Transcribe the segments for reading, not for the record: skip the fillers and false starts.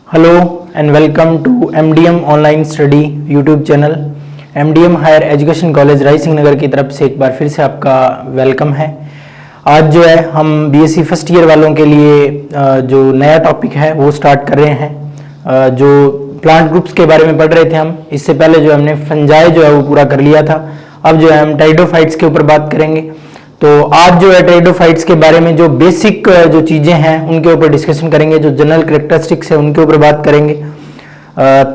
Hello and welcome to MDM online study YouTube channel. MDM higher education college Raisinghnagar की तरफ से एक बार फिर से आपका वेलकम है। आज जो है हम बीएससी फर्स्ट ईयर वालों के लिए जो नया टॉपिक है वो स्टार्ट कर रहे हैं। जो प्लांट ग्रुप्स के बारे में पढ़ रहे थे हम, इससे पहले जो हमने फंजाई जो है वो पूरा कर लिया था। अब जो है हम टाइडोफाइट्स के ऊपर बात करेंगे। तो आज जो है टाइडोफाइट्स के बारे में जो बेसिक जो चीजें हैं उनके ऊपर डिस्कशन करेंगे, जो जनरल कैरेक्टरिस्टिक्स है उनके ऊपर बात करेंगे।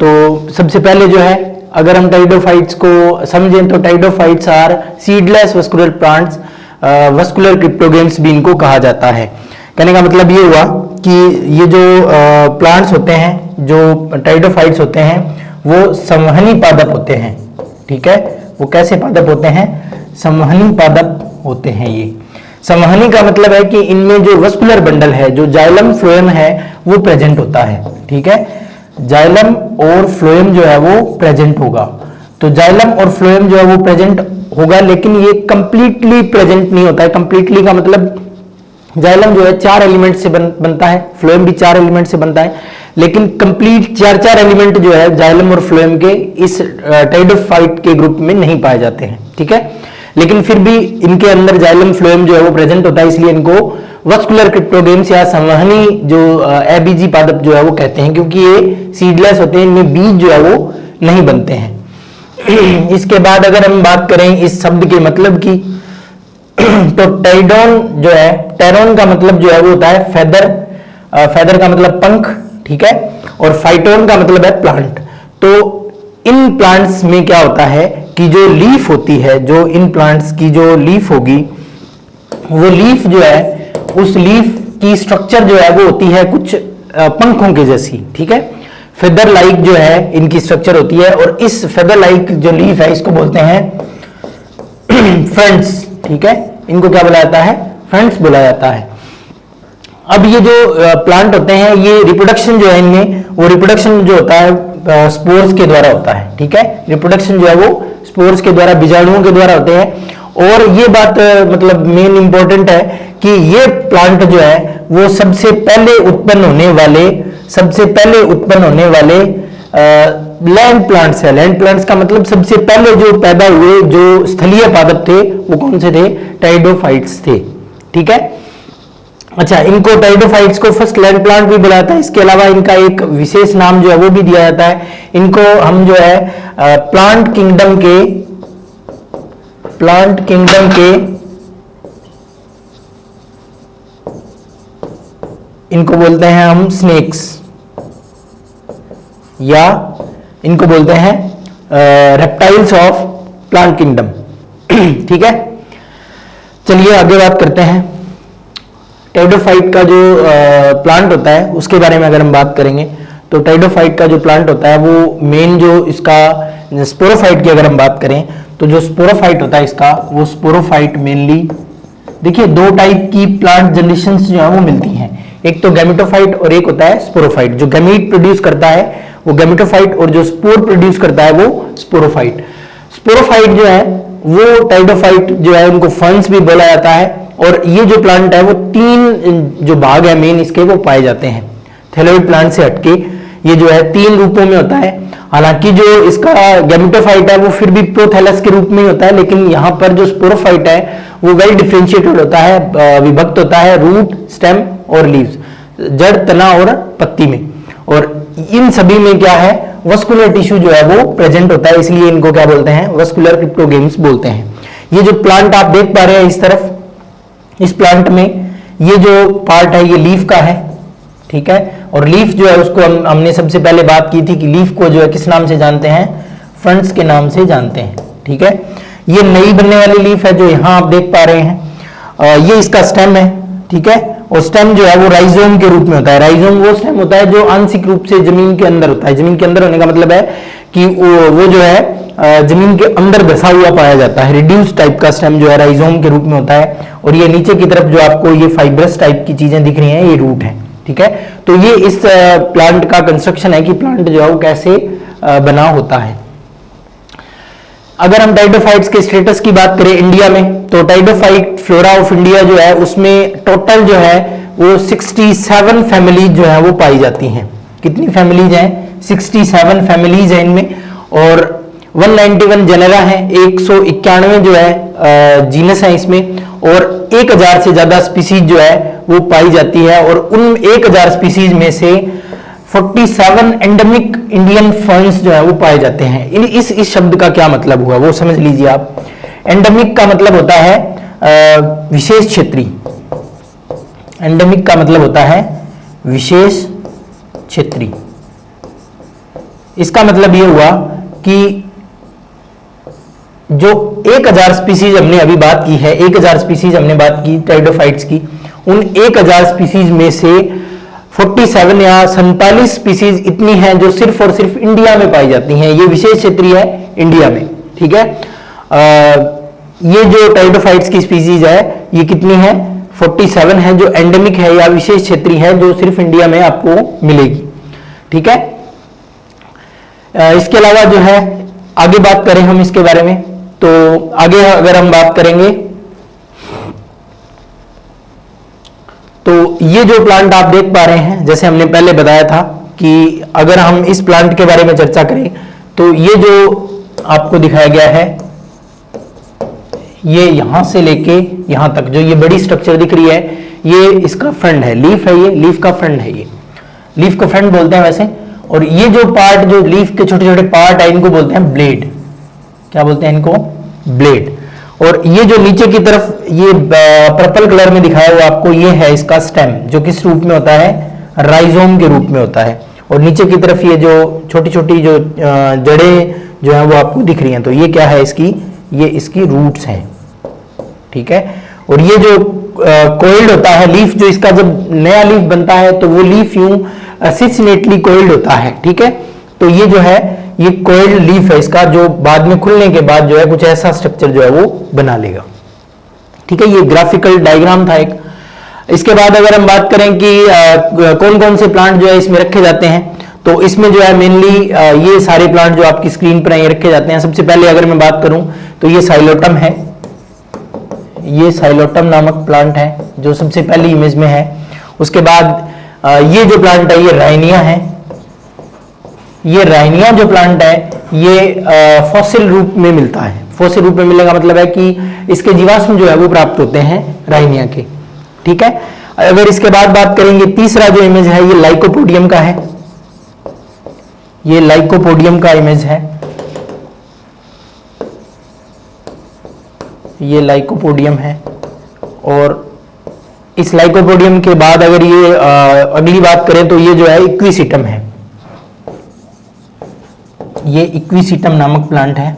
तो सबसे पहले जो है अगर हम टाइडोफाइट्स को समझें तो pteridophytes are seedless vascular plants, vascular cryptogams भी इनको कहा जाता है। कहने का मतलब ये हुआ कि ये जो प्लांट्स होते हैं, जो टाइडोफाइट्स होते हैं, वो संवहनी पादप होते हैं। ठीक है, वो कैसे पादप होते हैं? संवहनी पादप होते हैं। ये संवहनी का मतलब है कि इनमें जो वस्कुलर बंडल है, जो जाइलम फ्लोएम है, वो प्रेजेंट होता है। ठीक है, जाइलम और फ्लोएम जो है वो प्रेजेंट होगा। तो जाइलम और फ्लोएम जो है वो प्रेजेंट होगा, लेकिन ये कंप्लीटली प्रेजेंट नहीं होता है। कंप्लीटली का मतलब जाइलम जो है 4 एलिमेंट से बनता है, फ्लोएम भी 4 एलिमेंट से बनता है, लेकिन कंप्लीट 4 एलिमेंट जो है जाइलम और फ्लोएम के इस टाइडोफाइट के ग्रुप में नहीं पाए जाते हैं। ठीक है, लेकिन फिर भी इनके अंदर जाइलम फ्लोएम जो है वो प्रेजेंट होता है, इसलिए इनको वस्कुलर क्रिप्टोगेम्स या संवहनी जो एबीजी पादप जो है वो कहते हैं, क्योंकि ये सीडलेस होते हैं, इनमें बीज जो है वो नहीं बनते हैं। इसके बाद अगर हम बात करें इस शब्द के मतलब की, तो टाइडोन जो है, टेरोन का मतलब जो है वो होता है फेदर, फेदर का मतलब पंख। ठीक है, और फाइटोन का मतलब है प्लांट। तो इन प्लांट्स में क्या होता है कि जो लीफ होती है, जो इन प्लांट्स की जो लीफ होगी, वो लीफ जो है, उस लीफ की स्ट्रक्चर जो है वो होती है कुछ पंखों के जैसी। ठीक है, फेदर लाइक जो है इनकी स्ट्रक्चर होती है, और इस फेदर लाइक जो लीफ है इसको बोलते हैं फ्रंट्स। ठीक है, इनको क्या बोला जाता है? फ्रंट्स बोला जाता है। अब ये जो प्लांट होते हैं, ये रिप्रोडक्शन जो है इनमें, वो रिप्रोडक्शन जो होता है स्पोर्स के द्वारा होता है। ठीक है, रिप्रोडक्शन जो है वो स्पोर्स के द्वारा, बीजाणुओं के द्वारा होते हैं। और ये बात मतलब मेन इंपॉर्टेंट है कि ये प्लांट जो है वो सबसे पहले उत्पन्न होने वाले लैंड प्लांट्स है। लैंड प्लांट्स का मतलब सबसे पहले जो पैदा हुए जो स्थलीय पादप थे वो कौन से थे? टाइडोफाइट्स थे। ठीक है, अच्छा, इनको टाइडोफाइट्स को फर्स्ट लैंड प्लांट भी बोला जाता है। इसके अलावा इनका एक विशेष नाम जो है वो भी दिया जाता है। इनको हम जो है प्लांट किंगडम के इनको बोलते हैं हम स्नेक्स, या इनको बोलते हैं रेप्टाइल्स ऑफ प्लांट किंगडम। ठीक है, चलिए आगे बात करते हैं। टाइडोफाइट का जो प्लांट होता है उसके बारे में अगर हम बात करेंगे, तो टाइडोफाइट का जो प्लांट होता है वो मेन जो इसका स्पोरोफाइट की अगर हम बात करें, तो जो स्पोरोफाइट होता है इसका, वो स्पोरोफाइट मेनली, देखिए 2 टाइप की प्लांट जनरेशंस जो है वो मिलती हैं। एक तो गैमेटोफाइट और एक होता है स्पोरोफाइट। जो गैमीट प्रोड्यूस करता है वो गैमेटोफाइट, और जो स्पोर प्रोड्यूस करता है वो स्पोरोफाइट। स्पोरोफाइट जो है वो टाइडोफाइट जो है उनको फर्न्स भी बोला जाता है। और ये जो प्लांट है वो 3 जो भाग है मेन इसके वो पाए जाते हैं। थैलोइड प्लांट से हटके ये जो है 3 रूपों में होता है। हालांकि जो इसका गैमेटोफाइट है वो फिर भी प्रोथैलस के रूप में होता है, लेकिन यहाँ पर जो स्पोरोफाइट है वो वेल डिफरेंशिएटेड होता है, विभक्त होता है रूट, स्टेम और लीव्स, जड़, तना और पत्ती में। और इन सभी में क्या है? वस्कुलर टिश्यू जो है वो प्रेजेंट होता है, इसलिए इनको क्या बोलते हैं? वस्कुलर क्रिप्टोगेम्स बोलते हैं। ये जो प्लांट आप देख पा रहे हैं इस तरफ, इस प्लांट में ये जो पार्ट है ये लीफ का है। ठीक है, और लीफ जो है उसको हमने सबसे पहले बात की थी कि लीफ को जो है किस नाम से जानते हैं? फ्रंट्स के नाम से जानते हैं। ठीक है, ये नई बनने वाली लीफ है जो यहाँ आप देख पा रहे हैं। ये इसका स्टेम है। ठीक है, और स्टेम जो है वो राइजोम के रूप में होता है। राइजोम वो स्टेम होता है जो आंशिक रूप से जमीन के अंदर होता है। जमीन के अंदर होने का मतलब है कि वो जो है जमीन के अंदर बसा हुआ पाया जाता है। रिड्यूस टाइप का स्टेम जो है राइजोम के रूप में होता है। और ये नीचे की तरफ जो आपको ये फाइब्रस टाइप की चीजें दिख रही हैं, ये रूट है। ठीक है, तो ये इस प्लांट का कंस्ट्रक्शन है कि प्लांट जो है वो कैसे बना होता है। अगर हम टाइडोफाइट्स के स्टेटस की बात करें इंडिया में, तो टाइडोफाइट फ्लोरा ऑफ इंडिया जो है उसमें टोटल जो है वो 67 फैमिली जो है वो पाई जाती हैं। कितनी फैमिलीज हैं? 67 फैमिलीज हैं इनमें, और 191 जेनेरा है, 191 जो है जीनस है इसमें, और 1000 से ज्यादा स्पीसीज जो है वो पाई जाती है। और उन 1000 स्पीसीज में से 47 एंडेमिक इंडियन फर्न्स जो है वो पाए जाते हैं। इस शब्द का क्या मतलब हुआ वो समझ लीजिए आप। एंडेमिक का मतलब होता है विशेष क्षेत्रीय। एंडेमिक का मतलब होता है विशेष क्षेत्रीय। इसका मतलब यह हुआ कि जो 1000 स्पीसीज हमने अभी बात की है, 1000 स्पीसीज हमने बात की टेरिडोफाइट्स की, उन 1000 स्पीसीज में से 47 या 47 स्पीसीज इतनी हैं जो सिर्फ और सिर्फ इंडिया में पाई जाती हैं। ये विशेष क्षेत्रीय है इंडिया में, ठीक है। ये जो टेरिडोफाइट्स की स्पीसीज है ये कितनी है? 47 है जो एंडेमिक है या विशेष क्षेत्रीय है, जो सिर्फ इंडिया में आपको मिलेगी, ठीक है। इसके अलावा जो है आगे बात करें हम इसके बारे में, तो आगे अगर हम बात करेंगे तो ये जो प्लांट आप देख पा रहे हैं, जैसे हमने पहले बताया था कि अगर हम इस प्लांट के बारे में चर्चा करें तो ये जो आपको दिखाया गया है, ये यहां से लेके यहां तक जो ये बड़ी स्ट्रक्चर दिख रही है, ये इसका फ्रंट है, लीफ है, ये लीफ का फ्रंट है, ये लीफ का फ्रंट बोलते हैं वैसे। और ये जो पार्ट, जो लीफ के छोटे छोटे पार्ट है, इनको बोलते हैं ब्लेड। क्या बोलते हैं इनको? ब्लेड। और ये जो नीचे की तरफ ये पर्पल कलर में दिखाया हुआ आपको, ये है इसका स्टेम, जो किस रूप में होता है? राइजोम के रूप में होता है। और नीचे की तरफ ये जो छोटी छोटी जो जड़ें जो है वो आपको दिख रही हैं, तो ये क्या है इसकी? ये इसकी रूट्स हैं, ठीक है। और ये जो कोइल्ड होता है लीफ, जो इसका जब नया लीफ बनता है तो वो लीफ यूं सिस्नेटली कोइल्ड होता है, ठीक है। तो ये जो है ये कोइल्ड लीफ है इसका, जो बाद में खुलने के बाद जो है कुछ ऐसा स्ट्रक्चर जो है वो बना लेगा, ठीक है। ये ग्राफिकल डायग्राम था एक। इसके बाद अगर हम बात करें कि कौन कौन से प्लांट जो है इसमें रखे जाते हैं, तो इसमें जो है मेनली ये सारे प्लांट जो आपकी स्क्रीन पर ये रखे जाते हैं। सबसे पहले अगर मैं बात करूं तो ये साइलोटम है, ये साइलोटम नामक प्लांट है जो सबसे पहली इमेज में है। उसके बाद ये जो प्लांट है ये राइनिया है। ये राइनिया जो प्लांट है ये फॉसिल रूप में मिलता है। फॉसिल रूप में मिलने का मतलब है कि इसके जीवाश्म जो है वो प्राप्त होते हैं राइनिया के, ठीक है। अगर इसके बाद बात करेंगे, तीसरा जो इमेज है ये लाइकोपोडियम का है। ये लाइकोपोडियम का इमेज है, ये लाइकोपोडियम है। और इस लाइकोपोडियम के बाद अगर ये अगली बात करें तो ये जो है इक्विसिटम है। ये इक्विसिटम नामक प्लांट है।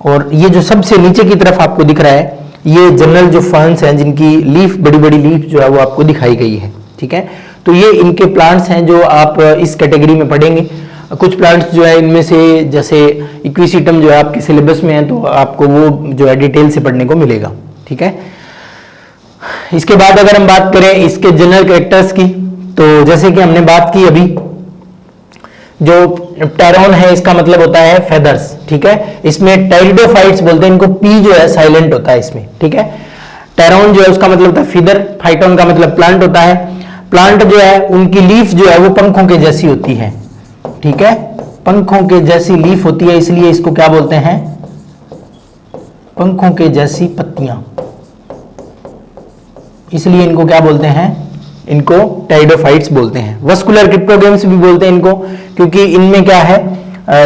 और ये जो सबसे नीचे की तरफ आपको दिख रहा है, ये जनरल जो फर्न्स हैं जिनकी लीफ, बड़ी बड़ी लीफ जो है वो आपको दिखाई गई है, ठीक है। तो ये इनके प्लांट्स हैं जो आप इस कैटेगरी में पढ़ेंगे। कुछ प्लांट्स जो है इनमें से, जैसे इक्विसिटम जो है आपके सिलेबस में है, तो आपको वो जो है डिटेल से पढ़ने को मिलेगा, ठीक है। इसके बाद अगर हम बात करें इसके जनरल कैरेक्टर्स की, तो जैसे कि हमने बात की अभी, जो टेरोन है इसका मतलब होता है फेदर्स, ठीक है। इसमें टेरिडोफाइट्स बोलते हैं इनको, पी जो है साइलेंट होता है इसमें, ठीक है। टेरोन जो है उसका मतलब होता है फीदर, फाइटोन का मतलब प्लांट होता है। प्लांट जो है उनकी लीफ जो है वो पंखों के जैसी होती है, ठीक है। पंखों के जैसी लीफ होती है, इसलिए इसको क्या बोलते हैं? पंखों के जैसी पत्तियां, इसलिए इनको क्या बोलते हैं? इनको टेरिडोफाइट्स बोलते हैं। वस्कुलर क्रिप्टोगेम्स भी बोलते हैं इनको, क्योंकि इनमें क्या है,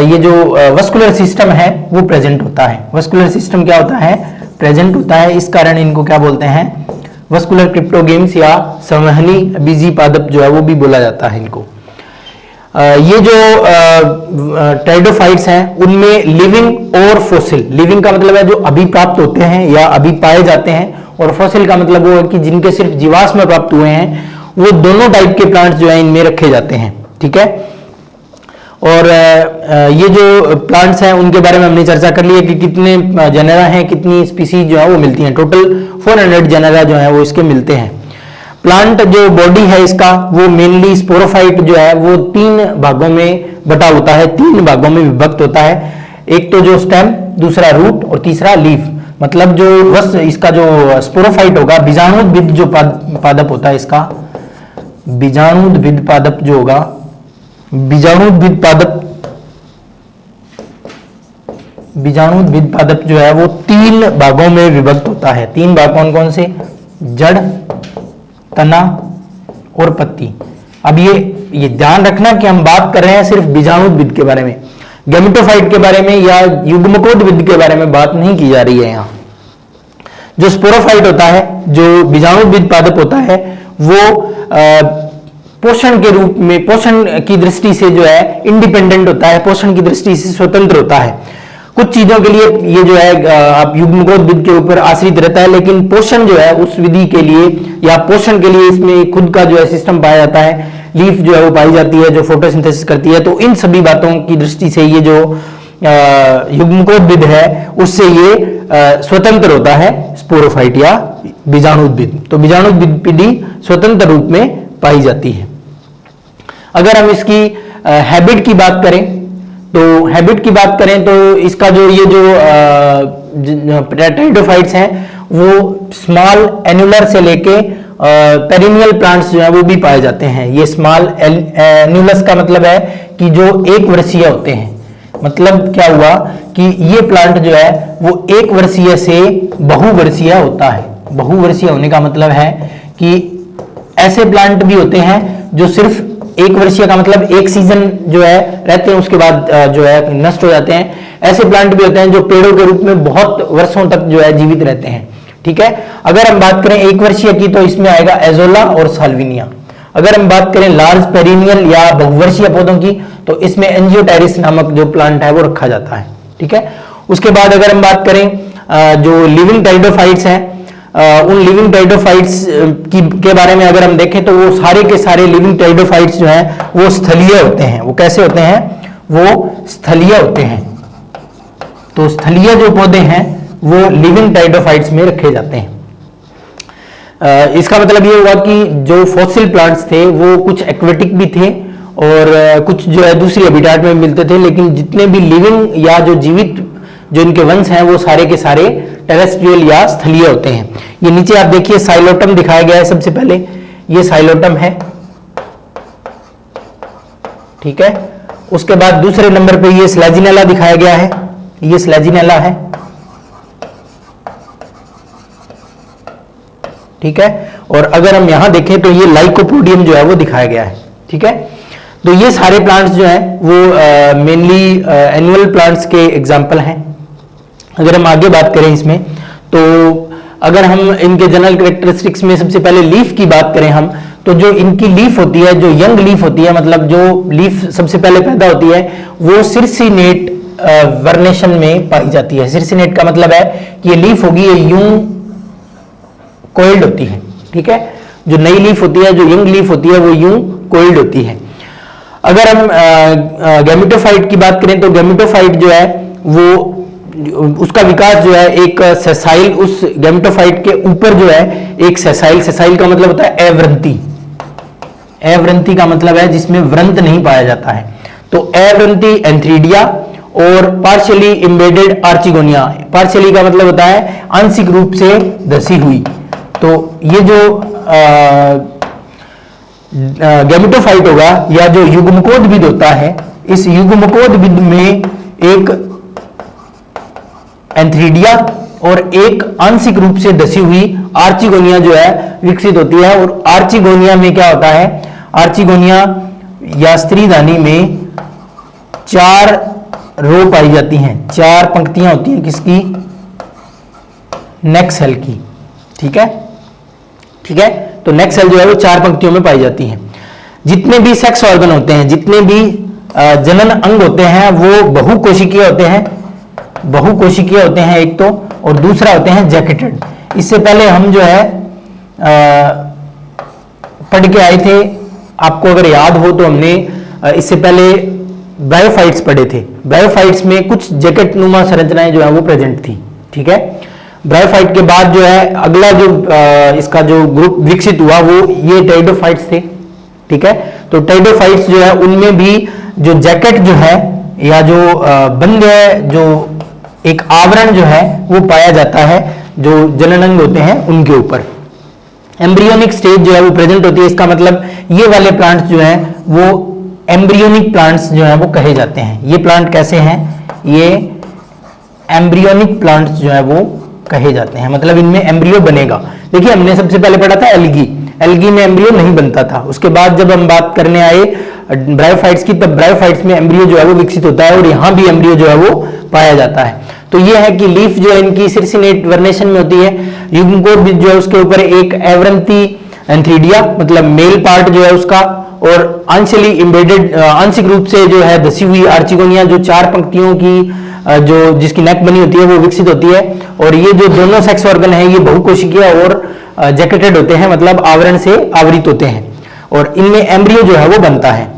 ये जो वस्कुलर सिस्टम है वो प्रेजेंट होता है। वस्कुलर सिस्टम क्या होता है? प्रेजेंट होता है। इस कारण इनको क्या बोलते हैं? वस्कुलर क्रिप्टोगेम्स या संवहनी बीजी पादप जो है वो भी बोला जाता है इनको। ये जो टेरिडोफाइट्स हैं उनमें लिविंग और फॉसिल, लिविंग का मतलब है जो अभी प्राप्त होते हैं या अभी पाए जाते हैं, और फॉसिल का मतलब वो है कि जिनके सिर्फ जीवाश्म प्राप्त हुए हैं, वो दोनों टाइप के प्लांट्स जो है इनमें रखे जाते हैं, ठीक है। और ये जो प्लांट्स हैं उनके बारे में हमने चर्चा कर ली है कि कितने जेनेरा हैं, कितनी स्पीसीज जो है वो मिलती हैं। टोटल 400 जेनेरा जो है वो इसके मिलते हैं। प्लांट जो बॉडी है इसका वो मेनली स्पोरोफाइट जो है वो 3 भागों में बटा होता है, 3 भागों में विभक्त होता है। एक तो जो स्टेम, दूसरा रूट और तीसरा लीफ। मतलब जो इसका जो स्पोरोफाइट होगा, बीजाणुद्भिद जो पादप होता है इसका, बीजाणुद्भिद पादप जो होगा बीजाणुद्भिद पादप जो है वो 3 भागों में विभक्त होता है। 3 भाग कौन कौन से? जड़, तना और पत्ती। अब ये ध्यान रखना कि हम बात कर रहे हैं सिर्फ बीजाणुद्भिद के बारे में, गैमेटोफाइट के बारे में या युग्मकोद्भिद के बारे में बात नहीं की जा रही है। यहाँ जो स्पोरोफाइट होता है, जो बीजाणुद्भिद पादप होता है, वो पोषण के रूप में, पोषण की दृष्टि से जो है इंडिपेंडेंट होता है, पोषण की दृष्टि से स्वतंत्र होता है। कुछ चीजों के लिए ये जो है आप युग्मकोद्भिद के ऊपर आश्रित रहता है, लेकिन पोषण जो है उस विधि के लिए या पोषण के लिए इसमें खुद का जो है सिस्टम पाया जाता है, लीफ जो है वो पाई जाती है जो फोटोसिंथेसिस करती है। तो इन सभी बातों की दृष्टि से ये जो युग्मकोद्भिद है उससे ये स्वतंत्र होता है, स्पोरोफाइट या बीजाणुद्भिद। तो बीजाणुद्भिद स्वतंत्र रूप में पाई जाती है। अगर हम इसकी हैबिट की बात करें तो इसका जो ये जो टेरिडोफाइट्स हैं वो स्मॉल एन्युलर से लेके पेरिनियल प्लांट्स जो है वो भी पाए जाते हैं। ये स्मॉल एन्युलस का मतलब है कि जो 1 वर्षीय होते हैं। मतलब क्या हुआ कि ये प्लांट जो है वो 1 वर्षीय से बहुवर्षीय होता है। बहुवर्षीय होने का मतलब है कि ऐसे प्लांट भी होते हैं जो सिर्फ 1 वर्षीय का मतलब 1 सीजन जो है रहते हैं, उसके बाद जो है नष्ट हो जाते हैं। ऐसे प्लांट भी होते हैं जो पेड़ों के रूप में बहुत वर्षों तक जो है जीवित रहते हैं। ठीक है, अगर हम बात करें 1 वर्षीय की तो इसमें आएगा एजोला और साल्विनिया। अगर हम बात करें लार्ज पेरिनियल या बहुवर्षीय पौधों की तो इसमें एंजियोटाइरिस नामक जो प्लांट है वो रखा जाता है। ठीक है, उसके बाद अगर हम बात करें जो लिविंग टेरिडोफाइट्स हैं, उन लिविंग टेरिडोफाइट्स के बारे में अगर हम देखें तो वो सारे के सारे लिविंग टेरिडोफाइट्स जो हैं वो स्थलीय होते हैं। वो कैसे होते हैं? वो स्थलीय होते हैं। तो स्थलीय जो पौधे हैं वो लिविंग टेरिडोफाइट्स में रखे जाते हैं। इसका मतलब ये हुआ कि जो फॉसिल प्लांट्स थे वो कुछ एक्वेटिक भी थे और कुछ जो है दूसरी हैबिटेट में मिलते थे, लेकिन जितने भी लिविंग या जो जीवित जो इनके वंश हैं वो सारे के सारे टेरेस्ट्रियल या स्थलीय होते हैं। ये नीचे आप देखिए साइलोटम दिखाया गया है। सबसे पहले ये साइलोटम है। ठीक है, उसके बाद दूसरे नंबर पे ये स्लैजिनेला दिखाया गया है। ये स्लैजिनेला है। ठीक है, और अगर हम यहां देखें तो ये लाइकोपोडियम जो है वो दिखाया गया है। ठीक है, तो ये सारे प्लांट्स जो हैं वो मेनली एनुअल प्लांट्स के एग्जाम्पल हैं। अगर हम आगे बात करें इसमें तो अगर हम इनके जनरल कैरेक्टरिस्टिक्स में सबसे पहले लीफ की बात करें हम, तो जो इनकी लीफ होती है, जो यंग लीफ होती है, मतलब जो लीफ सबसे पहले पैदा होती है वो सिरसिनेट वर्नेशन में पाई जाती है। सिरसिनेट का मतलब है कि ये लीफ होगी ये यूं कोइल्ड होती है। ठीक है, जो नई लीफ होती है, जो यंग लीफ होती है वो यूं कोइल्ड होती है। अगर हम गैमेटोफाइट की बात करें तो गैमेटोफाइट जो है वो उसका विकास जो है एक सेसाइल, उस गैमेटोफाइट के ऊपर जो है एक सेसाइल का मतलब होता है अव्रंती। अव्रंती का मतलब है जिसमें व्रंत नहीं पाया जाता है। तो अव्रंती एंथ्रीडिया और पार्शियली एम्बेडेड आर्चिगोनिया। पार्शियली का मतलब होता है आंशिक रूप से धसी हुई। तो ये जो गैमेटोफाइट होगा या जो युग्मकोद्भिद होता है, इस युग्मकोद्भिद में एक एंथ्रीडिया और एक आंशिक रूप से धसी हुई आर्चिगोनिया जो है विकसित होती है। और आर्चिगोनिया में क्या होता है? आर्चिगोनिया या स्त्रीधानी में 4 रो पाई जाती हैं, 4 पंक्तियां होती हैं। किसकी? नेक सेल की। ठीक है, ठीक है, तो नेक सेल जो है वो 4 पंक्तियों में पाई जाती है। जितने भी सेक्स ऑर्गन होते हैं, जितने भी जनन अंग होते हैं वो बहुकोशिकीय होते हैं। बहुकोशिकीय होते हैं एक तो, और दूसरा होते हैं जैकेटेड। इससे पहले हम जो है पढ़ के आए थे, आपको अगर याद हो तो हमने इससे पहले ब्रायोफाइट्स पढ़े थे। ब्रायोफाइट्स में कुछ जैकेट नुमा संरचनाएं जो है वो प्रेजेंट थी। ठीक है, ब्रायोफाइट के बाद जो है अगला जो इसका जो ग्रुप विकसित हुआ वो ये टेरिडोफाइट्स थे। ठीक है, तो टेरिडोफाइट्स जो है उनमें भी जो जैकेट जो है या जो बंद है, जो एक आवरण जो है वो पाया जाता है जो जननांग होते हैं उनके ऊपर। एम्ब्रियोनिक स्टेज जो है वो प्रेजेंट होती है। इसका मतलब ये वाले प्लांट्स जो हैं वो एम्ब्रियोनिक प्लांट्स जो है वो कहे जाते हैं। ये प्लांट कैसे हैं? ये एम्ब्रियोनिक प्लांट्स जो है वो कहे जाते हैं, मतलब इनमें एम्ब्रियो बनेगा। देखिए हमने सबसे पहले पढ़ा था एल्गी, एल्गी में एम्ब्रियो नहीं बनता था। उसके बाद जब हम बात करने आए ब्रायोफाइट्स की, तब ब्रायोफाइट्स में एम्ब्रियो जो है वो विकसित होता है और यहाँ भी एम्ब्रियो जो है वो पाया जाता है। तो ये है कि लीफ जो है इनकी सिरसिनेट वर्नेशन में होती है। युग्मकोट जो है उसके ऊपर एक एवरंती एंथ्रीडिया, मतलब मेल पार्ट जो है उसका, और आंशिली इम्बेडेड आंशिक रूप से जो है धसी हुई आर्चिगोनिया, जो 4 पंक्तियों की जो जिसकी नेक बनी होती है वो विकसित होती है। और ये जो दोनों सेक्स ऑर्गन है ये बहुकोशिकीय और जैकेटेड होते हैं, मतलब आवरण से आवृत होते हैं, और इनमें एम्ब्रियो जो है वो बनता है।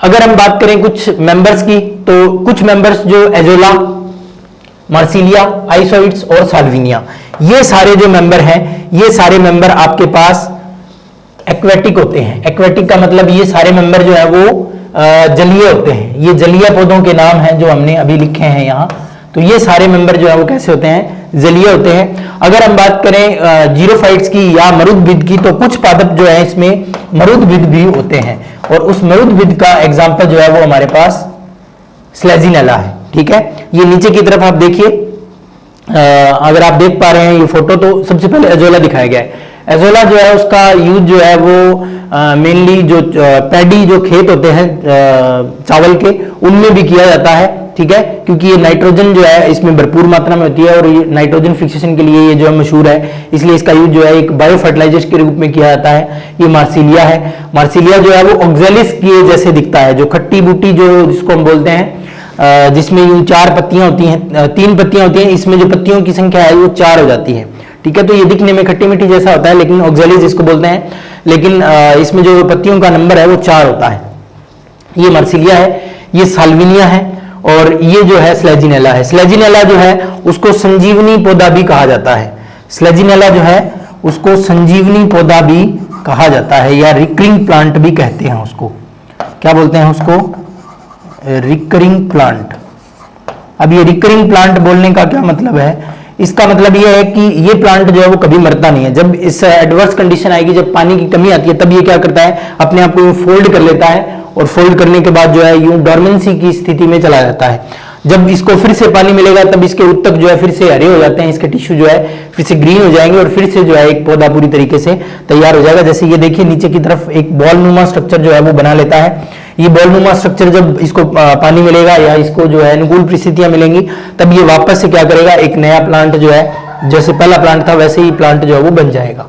अगर हम बात करें कुछ मेंबर्स की, तो कुछ मेंबर्स जो एजोला, मार्सिलिया, आइसोइड्स और साल्विनिया, ये सारे जो मेंबर हैं, ये सारे मेंबर आपके पास एक्वेटिक होते हैं। एक्वेटिक का मतलब ये सारे मेंबर जो है वो जलीय होते हैं। ये जलीय पौधों के नाम हैं जो हमने अभी लिखे हैं यहाँ। तो ये सारे मेंबर जो है वो कैसे होते हैं? जलीय होते हैं। अगर हम बात करें जीरोफाइट्स की या मरुदभिद की, तो कुछ पादप जो है इसमें मरुदभिद भी होते हैं, और उस मरुदभिद का एग्जाम्पल जो है वो हमारे पास स्लेजिनेला है। ठीक है, ये नीचे की तरफ आप देखिए, अगर आप देख पा रहे हैं ये फोटो, तो सबसे पहले एजोला दिखाया गया है। एजोला जो है उसका यूज जो है वो मेनली जो पैडी जो खेत होते हैं चावल के, उनमें भी किया जाता है। ठीक है, क्योंकि ये नाइट्रोजन जो है इसमें भरपूर मात्रा में होती है और ये नाइट्रोजन फिक्सेशन के लिए ये जो है मशहूर है, इसलिए इसका यूज जो है एक बायो फर्टिलाइजर्स के रूप में किया जाता है। ये मार्सिलिया है। मार्सिलिया जो है वो ऑक्जेलिस के जैसे दिखता है, जो खट्टी बूटी जो जिसको हम बोलते हैं, जिसमें यूं 4 पत्तियां होती हैं, 3 पत्तियां होती हैं, इसमें जो पत्तियों की संख्या है वो 4 हो जाती है। ठीक है, तो ये दिखने में खट्टी मीठी जैसा होता है, लेकिन ऑक्जेलिस इसको बोलते हैं, लेकिन इसमें जो पत्तियों का नंबर है वो 4 होता है। ये मार्सिलिया है, ये साल्विनिया है, और ये जो है स्लेजिनेला है। स्लेजिनेला जो है उसको संजीवनी पौधा भी कहा जाता है। स्लेजिनेला जो है उसको संजीवनी पौधा भी कहा जाता है, या रिकरिंग प्लांट भी कहते हैं उसको। क्या बोलते हैं उसको? Recurring plant. अब ये रिकरिंग प्लांट बोलने का क्या मतलब है? इसका मतलब ये है कि ये प्लांट जो है वो कभी मरता नहीं है। जब इस एडवर्स कंडीशन आएगी, जब पानी की कमी आती है, तब ये क्या करता है? अपने आप को यूं फोल्ड कर लेता है, और फोल्ड करने के बाद जो है यूं डॉर्मेंसी की स्थिति में चला जाता है। जब इसको फिर से पानी मिलेगा, तब इसके उत्तक जो है फिर से हरे हो जाते हैं, इसके टिश्यू जो है फिर से ग्रीन हो जाएंगे, और फिर से जो है एक पौधा पूरी तरीके से तैयार हो जाएगा। जैसे ये देखिए नीचे की तरफ एक बॉल नुमा स्ट्रक्चर जो है वो बना लेता है। ये बॉल नुमा स्ट्रक्चर जब इसको पानी मिलेगा या इसको जो है अनुकूल परिस्थितियां मिलेंगी, तब ये वापस से क्या करेगा? एक नया प्लांट जो है, जैसे पहला प्लांट था वैसे ही प्लांट जो है वो बन जाएगा।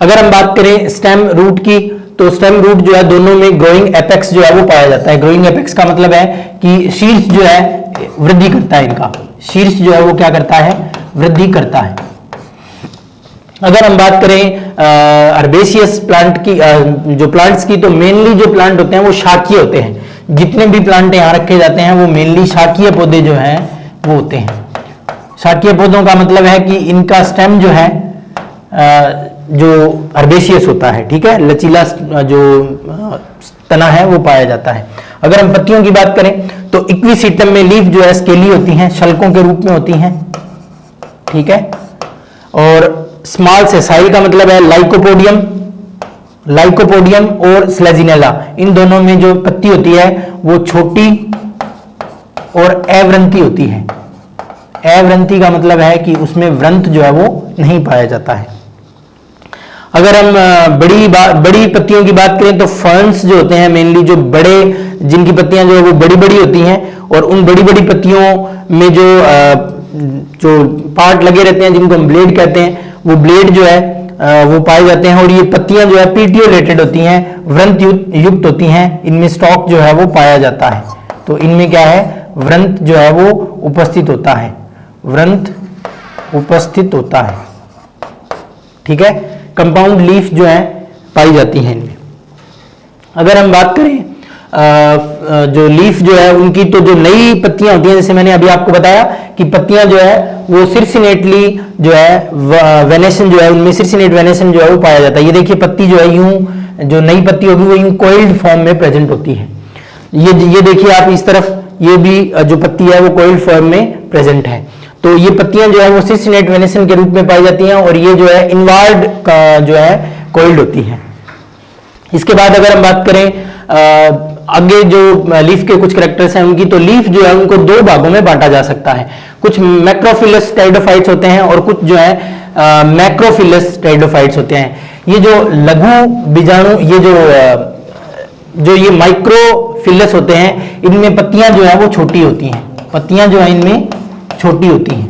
अगर हम बात करें स्टेम रूट की, तो स्टेम रूट जो है दोनों में ग्रोइंग एपेक्स जो है वो पाया जाता है। ग्रोइंग एपेक्स का मतलब है कि शीर्ष जो है वृद्धि करता है, इनका शीर्ष जो है वो क्या करता है? वृद्धि करता है। अगर हम बात करें अर्बेशियस प्लांट की, जो प्लांट्स की, तो मेनली जो प्लांट होते हैं वो शाकीय होते हैं। जितने भी प्लांट यहाँ रखे जाते हैं वो मेनली शाकीय पौधे जो हैं वो होते हैं। शाकीय पौधों का मतलब है कि इनका स्टेम जो है जो अर्बेशियस होता है, ठीक है, लचीला जो तना है वो पाया जाता है। अगर हम पत्तियों की बात करें तो इक्विसिटम में लीफ जो है स्केली होती हैं, शल्कों के रूप में होती हैं, ठीक है। और स्मॉल सेसाइल का मतलब है लाइकोपोडियम, लाइकोपोडियम और स्लेजिनेला, इन दोनों में जो पत्ती होती है वो छोटी और अव्रंती होती है। अव्रंती का मतलब है कि उसमें व्रंत जो है वो नहीं पाया जाता है। अगर हम बड़ी पत्तियों की बात करें तो फर्न्स जो होते हैं मेनली जो बड़े, जिनकी पत्तियां जो है वो बड़ी बड़ी होती हैं, और उन बड़ी बड़ी पत्तियों में जो पार्ट लगे रहते हैं जिनको हम ब्लेड कहते हैं, वो ब्लेड जो है वो पाए जाते हैं। और ये पत्तियां जो है पीटियोलेटेड होती हैं, व्रंत युक्त होती हैं, इनमें स्टॉक जो है वो पाया जाता है। तो इनमें क्या है, व्रंत जो है वो उपस्थित होता है, व्रंत उपस्थित होता है, ठीक है। कंपाउंड लीफ जो है पाई जाती है इनमें। अगर हम बात करें जो लीफ जो है उनकी, तो जो नई पत्तियां होती हैं, जैसे मैंने अभी आपको बताया कि पत्तियां जो है वो सिर्सिनेटली जो है वेनेशन जो है, उनमें सिर्सिनेट वेनेशन जो है वो पाया जाता है। ये देखिए पत्ती जो है यूं, जो नई पत्ती होगी वो यूं कोइल्ड फॉर्म में प्रेजेंट होती है। ये देखिए आप इस तरफ, ये भी जो पत्ती है वो कोइल्ड फॉर्म में प्रेजेंट है। तो ये पत्तियां जो है वो सिर्सिनेट वेनेशन के रूप में पाई जाती हैं, और ये जो है इनवार्ड का जो है कोइल्ड होती है। इसके बाद अगर हम बात करें आगे जो लीफ के कुछ कैरेक्टर्स हैं उनकी, तो लीफ जो है उनको दो भागों में बांटा जा सकता है। कुछ मैक्रोफिलस टेरिडोफाइट्स होते हैं और कुछ जो है मैक्रोफिलस टेरिडोफाइट्स होते हैं। ये जो लघु बीजाणु, ये जो ये माइक्रोफिलस होते हैं, इनमें पत्तियां जो है वो छोटी होती हैं, पत्तियां जो है इनमें छोटी होती हैं।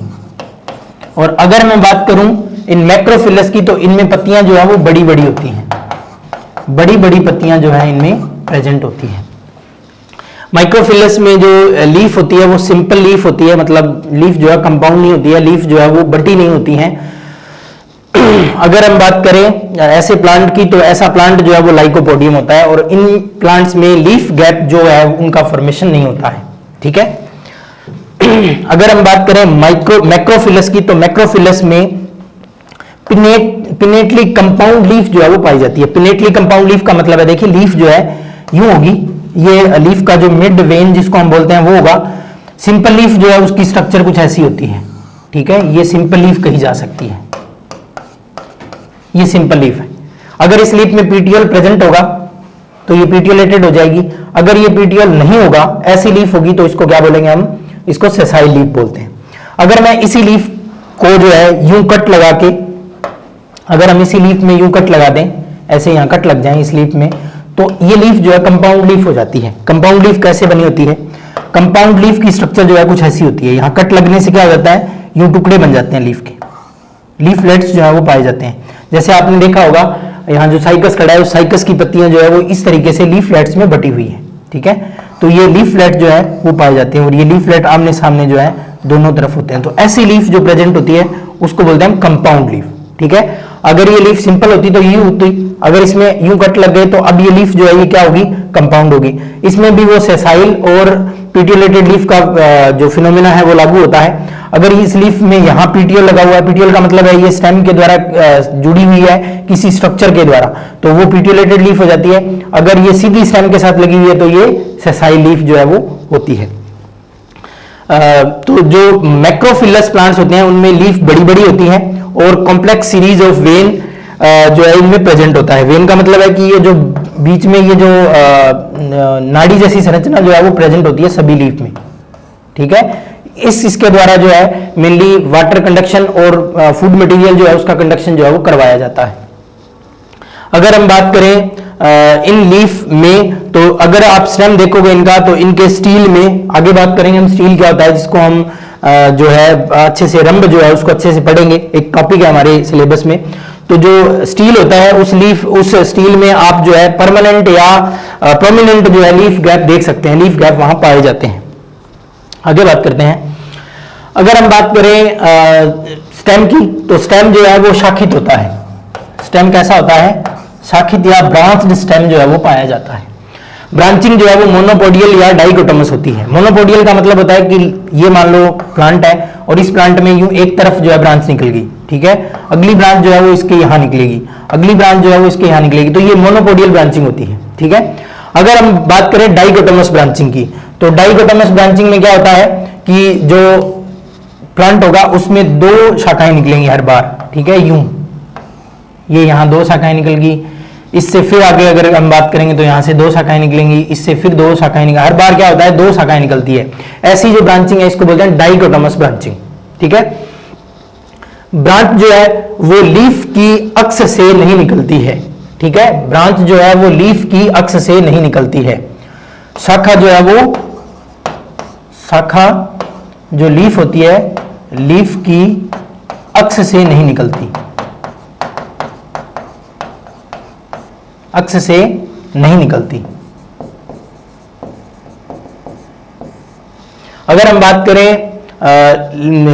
और अगर मैं बात करूं इन मैक्रोफिलस की, तो इनमें पत्तियां जो है वो बड़ी बड़ी होती हैं, बड़ी बड़ी पत्तियां जो है इनमें प्रेजेंट होती हैं। माइक्रोफिलस में जो लीफ होती है वो सिंपल लीफ होती है, मतलब लीफ जो है कंपाउंड नहीं होती है, लीफ जो है वो बटी नहीं होती है। अगर हम बात करें ऐसे प्लांट की, तो ऐसा प्लांट जो है वो लाइकोपोडियम होता है, और इन प्लांट्स में लीफ गैप जो है उनका फॉर्मेशन नहीं होता है। ठीक है। अगर हम बात करें मैक्रोफिलस की, तो मैक्रोफिलस में पिनेटली कंपाउंड लीफ जो है वो पाई जाती है। पिनेटली कंपाउंड लीफ का मतलब है, देखिए लीफ जो है यूं होगी, ये लीफ का जो मिड वेन जिसको हम बोलते हैं वो होगा। सिंपल लीफ जो है उसकी स्ट्रक्चर कुछ ऐसी होती है। ठीक है, ये सिंपल लीफ कही जा सकती है, ये सिंपल लीफ है। अगर इस लीफ में पीटियोल प्रेजेंट होगा तो ये पीटियोलेटेड हो जाएगी। अगर ये पीटियोल नहीं होगा, ऐसी लीफ होगी, तो इसको क्या बोलेंगे हम, इसको सेसाइल लीफ बोलते हैं। अगर मैं इसी लीफ को जो है यूं कट लगा के, अगर हम इसी लीफ में यूं कट लगा दें, ऐसे यहां कट लग जाए इस लीफ में, तो ये लीफ जो है कंपाउंड लीफ हो जाती है। कंपाउंड लीफ कैसे बनी होती है, कंपाउंड लीफ की स्ट्रक्चर जो है कुछ ऐसी होती है। यहां कट लगने से क्या हो जाता है, यूं टुकड़े बन जाते हैं लीफ के, लीफलेट्स जो है वो पाए जाते हैं। जैसे आपने देखा होगा यहाँ जो साइकस खड़ा है, उस साइकस की पत्तियां जो है वो इस तरीके से लीफलेट्स में बटी हुई है। ठीक है, तो ये लीफलेट जो है वो पाए जाते हैं, और ये लीफलेट आमने सामने जो है दोनों तरफ होते हैं। तो ऐसी लीफ जो प्रेजेंट होती है उसको बोलते हैं हम कंपाउंड लीफ। ठीक है, अगर ये लीफ सिंपल होती तो यूं होती, अगर इसमें यूं कट लग गए तो अब ये लीफ जो है ये क्या होगी, कंपाउंड होगी। इसमें भी वो सेसाइल और पीटियोलेटेड लीफ का जो फिनोमेना है वो लागू होता है। अगर इस लीफ में यहाँ पीटियोल लगा हुआ है, पीटियोल का मतलब है ये स्टेम के द्वारा जुड़ी हुई है किसी स्ट्रक्चर के द्वारा, तो वो पीटियोलेटेड लीफ हो जाती है। अगर ये सीधी स्टेम के साथ लगी हुई है तो ये सेसाइल लीफ जो है वो होती है। तो जो मैक्रोफिलस प्लांट्स होते हैं उनमें लीफ बड़ी बड़ी होती है, और कॉम्प्लेक्स सीरीज ऑफ वेन जो है इनमें प्रेजेंट होता है। वेन का मतलब है कि ये जो बीच में ये जो नाड़ी जैसी संरचना जो है वो प्रेजेंट होती है सभी लीफ में। ठीक है, इसके द्वारा जो है मेनली वाटर कंडक्शन और फूड मटेरियल जो है उसका कंडक्शन जो है वो करवाया जाता है। अगर हम बात करें इन लीफ में, तो अगर आप स्टेम देखोगे इनका, तो इनके स्टील में, आगे बात करेंगे हम स्टील क्या होता है, जिसको हम जो है अच्छे से रंब जो है उसको अच्छे से पढ़ेंगे, एक टॉपिक है हमारे सिलेबस में। तो जो स्टील होता है उस स्टील में आप जो है परमानेंट या प्रोमिनेंट जो है लीफ गैप देख सकते हैं, लीफ गैप वहां पाए जाते हैं। आगे बात करते हैं। अगर हम बात करें स्टेम की, तो स्टेम जो है वो शाखित होता है। स्टेम कैसा होता है, शाखित या ब्रांच्ड स्टेम जो है वो पाया जाता है। ब्रांचिंग जो है वो मोनोपोडियल या डाइकोटोमस होती है। मोनोपोडियल का मतलब होता है कि ये मान लो प्लांट है और इस प्लांट में यूं एक तरफ जो है ब्रांच निकल गई, ठीक है, अगली ब्रांच जो है वो इसके यहां निकलेगी, अगली ब्रांच जो है वो इसके यहां निकलेगी, तो ये मोनोपोडियल ब्रांचिंग होती है। ठीक है, अगर हम बात करें डाइकोटोमस ब्रांचिंग की, तो डाइकोटोमस ब्रांचिंग में क्या होता है कि जो प्लांट होगा उसमें दो शाखाएं निकलेंगी हर बार। ठीक है, यूं ये यहां दो शाखाएं निकल गई, इससे फिर आगे अगर हम बात करेंगे तो यहां से दो शाखाएं निकलेंगी, इससे फिर दो शाखाएं निकलेंगी, हर बार क्या होता है दो शाखाएं निकलती है। ऐसी जो ब्रांचिंग है इसको बोलते हैं डाइकोटोमस ब्रांचिंग। ठीक है, ब्रांच जो है वो लीफ की अक्ष से नहीं निकलती है। ठीक है, ब्रांच जो है वो लीफ की अक्ष से नहीं निकलती है। शाखा जो है वो, शाखा जो लीफ होती है लीफ की अक्ष से नहीं निकलती, अक्ष से नहीं निकलती। अगर हम बात करें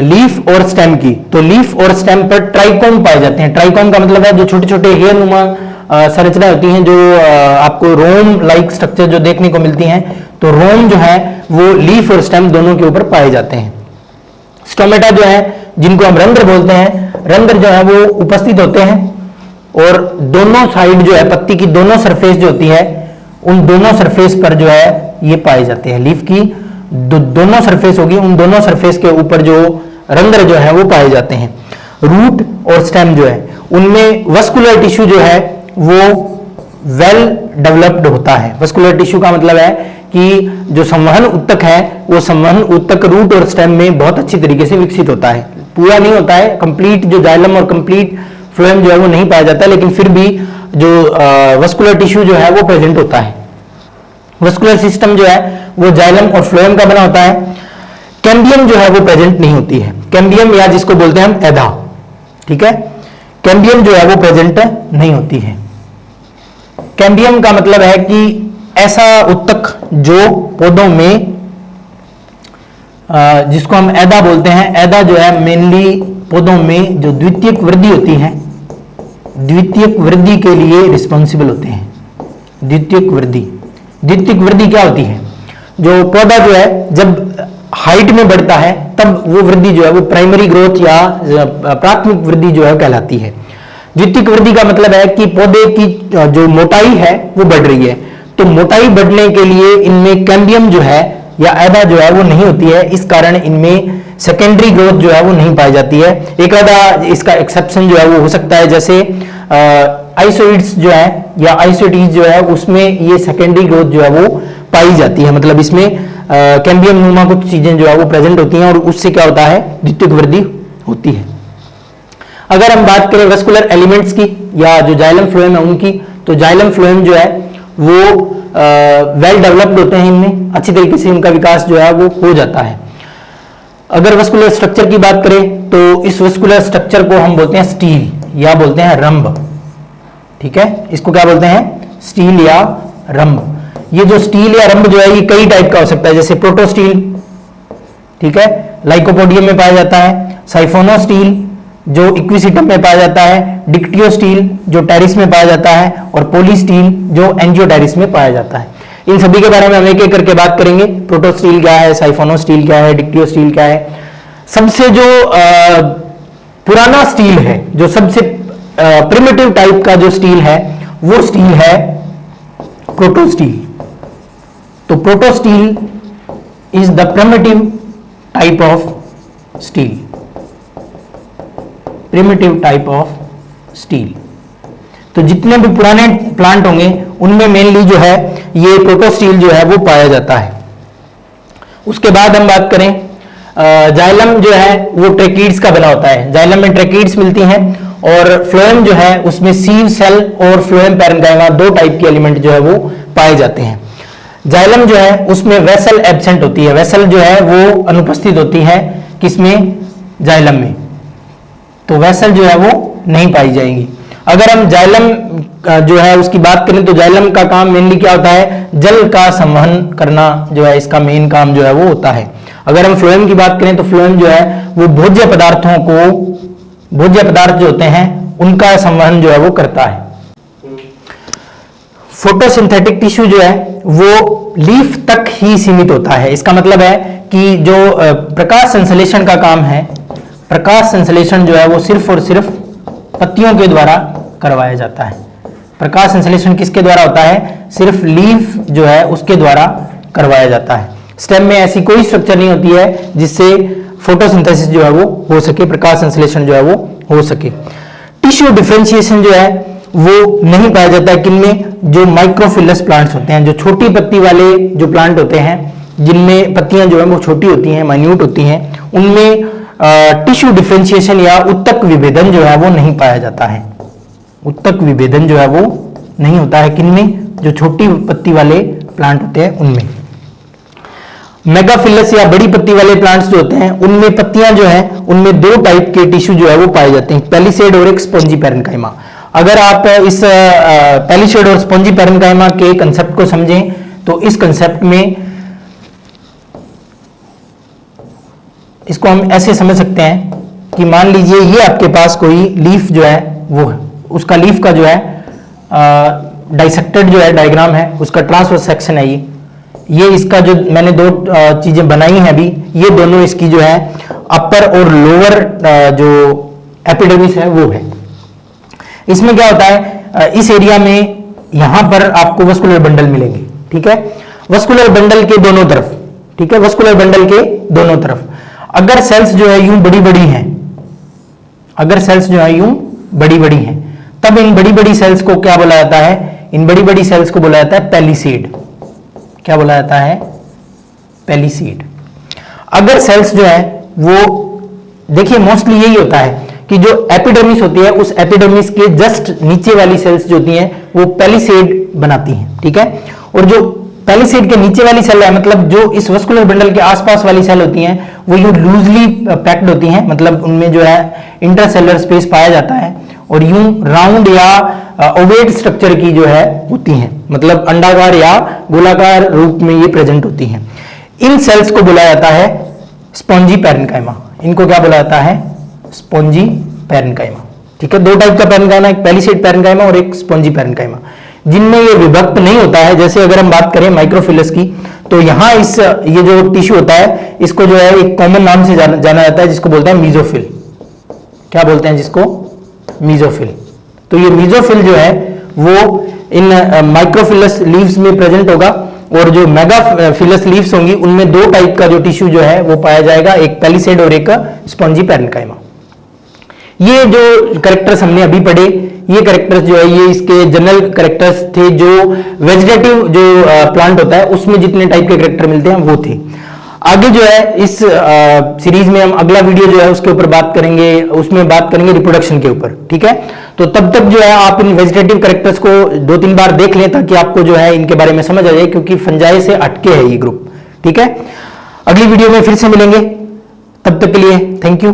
लीफ और स्टेम की, तो लीफ और स्टेम पर ट्राइकोम पाए जाते हैं। ट्राइकोम का मतलब है जो छोटे छोटे हेयर नुमा संरचना होती हैं, जो आपको रोम लाइक स्ट्रक्चर जो देखने को मिलती हैं, तो रोम जो है वो लीफ और स्टेम दोनों के ऊपर पाए जाते हैं। स्टोमेटा जो है जिनको हम रंध्र बोलते हैं, रंध्र जो है वो उपस्थित होते हैं, और दोनों साइड जो है पत्ती की दोनों सरफेस जो होती है उन दोनों सरफेस पर जो है ये पाए जाते हैं। लीफ की दोनों सरफेस होगी, उन दोनों सरफेस के ऊपर जो रंध्र जो है वो पाए जाते हैं। रूट और स्टेम जो है उनमें वस्कुलर टिश्यू जो है वो वेल डेवलप्ड होता है। वस्कुलर टिश्यू का मतलब है कि जो संवहन ऊतक है वो संवहन ऊतक रूट और स्टेम में बहुत अच्छी तरीके से विकसित होता है। पूरा नहीं होता है, कंप्लीट जो जाइलम और कंप्लीट फ्लोएम जो है वो नहीं पाया जाता, लेकिन फिर भी जो वस्कुलर टिश्यू जो है वो प्रेजेंट होता है। वस्कुलर सिस्टम जो है वो जाइलम और फ्लोएम का बना होता है। कैम्बियम जो है वो प्रेजेंट नहीं होती है। कैम्बियम या जिसको बोलते हैं हम एधा, ठीक है, कैम्बियम जो है वो प्रेजेंट नहीं होती है। कैम्बियम का मतलब है कि ऐसा ऊतक जो पौधों में जिसको हम एधा बोलते हैं, एधा जो है मेनली पौधों में जो द्वितीयक वृद्धि होती है, द्वितीयक वृद्धि के लिए रिस्पॉन्सिबल होते हैं। द्वितीयक वृद्धि क्या होती है? जो पौधा जो है जब हाइट में बढ़ता है तब वो वृद्धि जो है वो प्राइमरी ग्रोथ या प्राथमिक वृद्धि जो है कहलाती है। द्वितीयक वृद्धि का मतलब है कि पौधे की जो मोटाई है वो बढ़ रही है, तो मोटाई बढ़ने के लिए इनमें कैम्बियम जो है या एधा जो है वो नहीं होती है, इस कारण इनमें सेकेंडरी ग्रोथ जो है वो नहीं पाई जाती है। एक आधा इसका एक्सेप्शन जो है वो हो सकता है, जैसे आइसोइड्स जो है या आइसोटीज जो है उसमें ये सेकेंडरी ग्रोथ जो है वो पाई जाती है, मतलब इसमें कैम्बियम नुमा कुछ चीजें जो है वो प्रेजेंट होती हैं और उससे क्या होता है, द्वितीयक वृद्धि होती है। अगर हम बात करें वस्कुलर एलिमेंट्स की या जो जाइलम फ्लोएम है उनकी, तो जाइलम फ्लोएम जो है वो वेल डेवलप्ड होते हैं, इनमें अच्छी तरीके से इनका विकास जो है वो हो जाता है। अगर वस्कुलर स्ट्रक्चर की बात करें तो इस वस्कुलर स्ट्रक्चर को हम बोलते हैं स्टील या बोलते हैं रंभ, ठीक है, इसको क्या बोलते हैं, स्टील या रंभ। ये जो स्टील या रंभ जो है ये कई टाइप का हो सकता है, जैसे प्रोटोस्टील, ठीक है, लाइकोपोडियम में पाया जाता है, साइफोनोस्टील जो इक्विसिटम में पाया जाता है, डिक्टियोस्टील जो टेरिस में पाया जाता है, और पोलीस्टील जो एंजियोटेरिस में पाया जाता है। इन सभी के बारे में हम एक एक करके बात करेंगे। प्रोटोस्टील क्या है, साइफोनोस्टील क्या है, डिक्टियोस्टील क्या है। सबसे जो पुराना स्टील है, जो सबसे प्रिमिटिव टाइप का जो स्टील है वो स्टील है प्रोटोस्टील। तो protostele is the primitive type of stele, primitive type of stele. तो जितने भी पुराने प्लांट होंगे उनमें मेनली जो है ये प्रोटोस्टील जो है वो पाया जाता है। उसके बाद हम बात करें जाइलम जो है वो ट्रेकीड्स का बना होता है। जाइलम में ट्रेकीड्स मिलती हैं और फ्लोएम जो है उसमें सीव सेल और फ्लोएम पैरेन्काइमा दो टाइप के एलिमेंट जो है वो पाए जाते हैं। जाइलम जो है उसमें वेसल एब्सेंट होती है, वेसल जो है वो अनुपस्थित होती है किसमें, जाइलम में, तो वेसल जो है वो नहीं पाई जाएगी। अगर हम जाइलम जो है उसकी बात करें तो जाइलम का काम मेनली क्या होता है, जल का संवहन करना जो है इसका मेन काम जो है वो होता है। अगर हम फ्लोएम की बात करें तो फ्लोएम जो है वो भोज्य पदार्थों को, भोज्य पदार्थ जो होते हैं उनका संवहन जो है वो करता है। फोटोसिंथेटिक टिश्यू जो है वो लीफ तक ही सीमित होता है। इसका मतलब है कि जो प्रकाश संश्लेषण का काम है, प्रकाश संश्लेषण जो है वो सिर्फ और सिर्फ पत्तियों के द्वारा करवाया जाता है। प्रकाश संश्लेषण किसके द्वारा होता है, सिर्फ लीफ जो है उसके द्वारा करवाया जाता है। स्टेम में ऐसी कोई स्ट्रक्चर नहीं होती है जिससे फोटोसिंथेसिस जो है वो हो सके, प्रकाश संश्लेषण जो है वो हो सके। टिश्यू डिफरेंशिएशन जो है वो नहीं पाया जाता है किनमें, जो माइक्रोफिलस प्लांट्स होते हैं, जो छोटी पत्ती वाले जो प्लांट होते हैं जिनमें पत्तियां जो है वो छोटी होती हैं, माइन्यूट होती हैं, उनमें टिश्यू डिफरेंशिएशन या उत्तक विभेदन जो है वो नहीं पाया जाता है। उत्तक विभेदन जो है वो नहीं होता है किनमें, जो छोटी पत्ती वाले प्लांट होते हैं उनमें। मेगाफिलस या बड़ी पत्ती वाले प्लांट्स जो होते हैं उनमें पत्तियां जो है उनमें दो टाइप के टिश्यू जो है वो पाए जाते हैं, पेलिसेड और एक स्पॉन्जी पैरेन्काइमा। अगर आप इस पेलिसेड और स्पॉन्जी पैरेन्काइमा के कंसेप्ट को समझें तो इस कंसेप्ट में इसको हम ऐसे समझ सकते हैं कि मान लीजिए ये आपके पास कोई लीफ जो है वो है, उसका लीफ का जो है डाइसेक्टेड जो है डायग्राम है, उसका ट्रांसवर्स सेक्शन है ये इसका जो मैंने दो चीजें बनाई हैं अभी, ये दोनों इसकी जो है अपर और लोअर जो एपिडर्मिस है वो है। इसमें क्या होता है, इस एरिया में यहां पर आपको वस्कुलर बंडल मिलेंगे, ठीक है, वस्कुलर बंडल के दोनों तरफ, ठीक है, वस्कुलर बंडल के दोनों तरफ अगर सेल्स जो है यूं बड़ी बड़ी हैं, अगर सेल्स जो है यूं बड़ी बड़ी हैं, तब इन बड़ी बड़ी सेल्स को क्या बोला जाता है, इन बड़ी बड़ी सेल्स को बोला जाता है पेलिसेड। क्या बोला जाता है? पेलिसेड। अगर सेल्स जो है वो, देखिए मोस्टली यही होता है कि जो एपिडर्मिस होती है उस एपिडर्मिस के जस्ट नीचे वाली सेल्स जो होती हैं वो पेलिसेड बनाती हैं, ठीक है। और जो पेलिसेड के नीचे वाली सेल है, मतलब जो इस वस्कुलर बंडल के आसपास वाली सेल होती हैं वो यूं लूजली पैक्ड होती हैं, मतलब उनमें जो है इंट्रासेलुलर स्पेस पाया जाता है और यूं राउंड या ओवेट स्ट्रक्चर की जो है होती हैं, मतलब अंडाकार या गोलाकार रूप में ये प्रेजेंट होती हैं। इन सेल्स को बोला जाता है स्पॉन्जी पैरेन्काइमा। इनको क्या बोला जाता है? स्पॉन्जी पैरेन्काइमा, ठीक है। दो टाइप का पैरेन्काइमा, एक पेलिसेड पैरेन्काइमा और एक स्पॉन्जी पैरेन्काइमा, जिनमें ये विभक्त नहीं होता है। जैसे अगर हम बात करें माइक्रोफिलस की, तो यहां ये जो टिश्यू होता है इसको जो है एक कॉमन नाम से जाना जाता है, जिसको बोलते हैं मीजोफिल। क्या बोलते हैं जिसको? मीजोफिल। तो ये मीजोफिल जो है वो इन माइक्रोफिलस लीव्स में प्रेजेंट होगा, और जो मेगाफिलस लीव्स होंगी उनमें दो टाइप का जो टिश्यू जो है वो पाया जाएगा, एक पेलिसेड और एक स्पॉन्जी पैरेन्काइमा। ये जो कैरेक्टर्स हमने अभी पढ़े, ये कैरेक्टर्स जो है ये इसके जनरल कैरेक्टर्स थे। जो वेजिटेटिव जो प्लांट होता है उसमें जितने टाइप के कैरेक्टर मिलते हैं वो थे। आगे जो है इस सीरीज में हम अगला वीडियो जो है उसके ऊपर बात करेंगे, उसमें बात करेंगे रिप्रोडक्शन के ऊपर, ठीक है। तो तब तक जो है आप इन वेजिटेटिव कैरेक्टर्स को 2-3 बार देख लें ताकि आपको जो है इनके बारे में समझ आ जाए, क्योंकि फंजाई से हटके है ये ग्रुप, ठीक है। अगली वीडियो में फिर से मिलेंगे, तब तक के लिए थैंक यू।